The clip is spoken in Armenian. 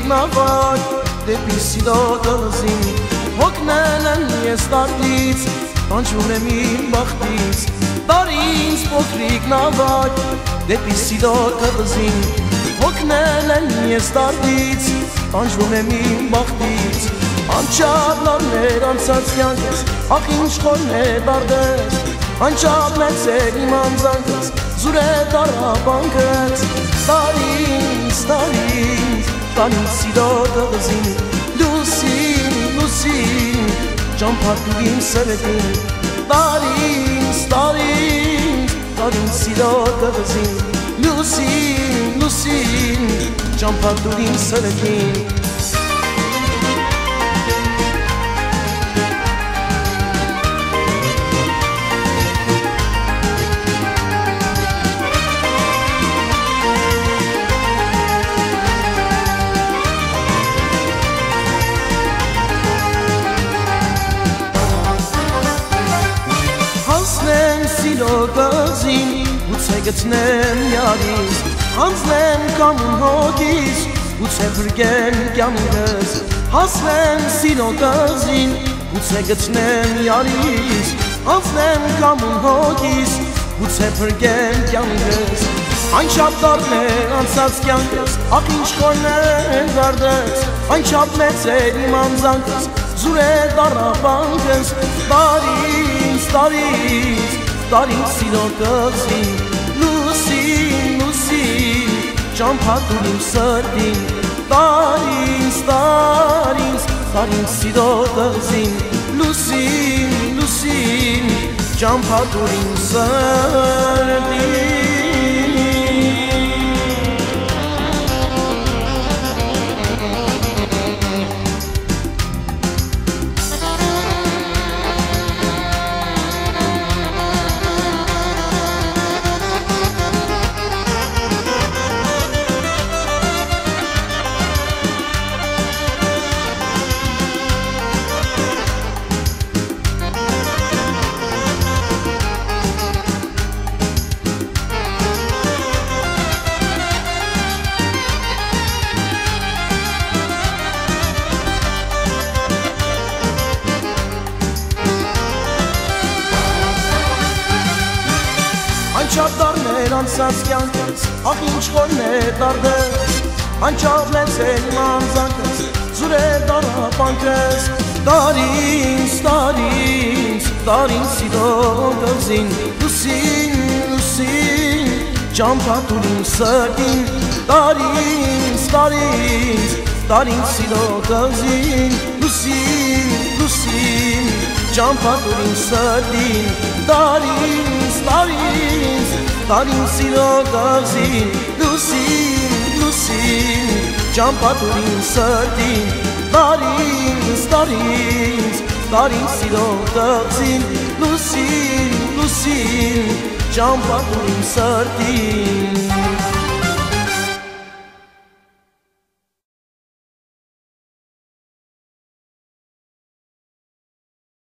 Նավակ դեպի սիրո դղզին հոգնել են ես տարտից տանջում եմ իմ բախտից Դար ինձ փոքրիկ նավակ դեպի սիրո դղզին հոգնել են ես տարտից տանջում եմ իմ բախտից Անչափ լավներ անցած կյանքս ախ ինչ խորներ դարձ Անչափ մեծ էր իմ անձանքս զուր է դարաբանքս Դար ինձ Տար ինձ սիրո դղզին Լուսին ճամփատուր իմ սրտին Տար ինձ սիրո դղզին Լուսին ճամփատուր իմ սրտին Գազին գուցե գտնեմ յարիս հանձնեմ կամուն հոգիս գուցե բրգեմ կյանքս հասնեմ սիրո գազին գուցե գտնեմ յարիս հանձնեմ կամուն հոգիս գուցե բրգեմ կյանքս Անչափ դառներ անցած կյանքս ախ ինչ խորներ դարձ Անչափ մեծ էր իմ անձանքս զուր է դարաբանքս Տար ինձ սիրո դղզին Լուսին ճամփատուր իմ սրտին Տար ինձ սիրո դղզին Լուսին ճամփատուր իմ սրտին Անչափ դառներ անցած կյանքս ախ ինչ խորներ դարձ Անչափ մեծ էր իմ անձանքս զուր է դարաբանքս Տար ինձ սիրո դղզին Լուսին ճամփատուր իմ սրտին Տար ինձ սիրո դղզին Լուսին ճամփատուր իմ սրտին Տար ինձ սիրո դղզին Լուսին ճամփատուր իմ սրտին Տար ինձ սիրո դղզին Լուսին ճամփատուր իմ սրտին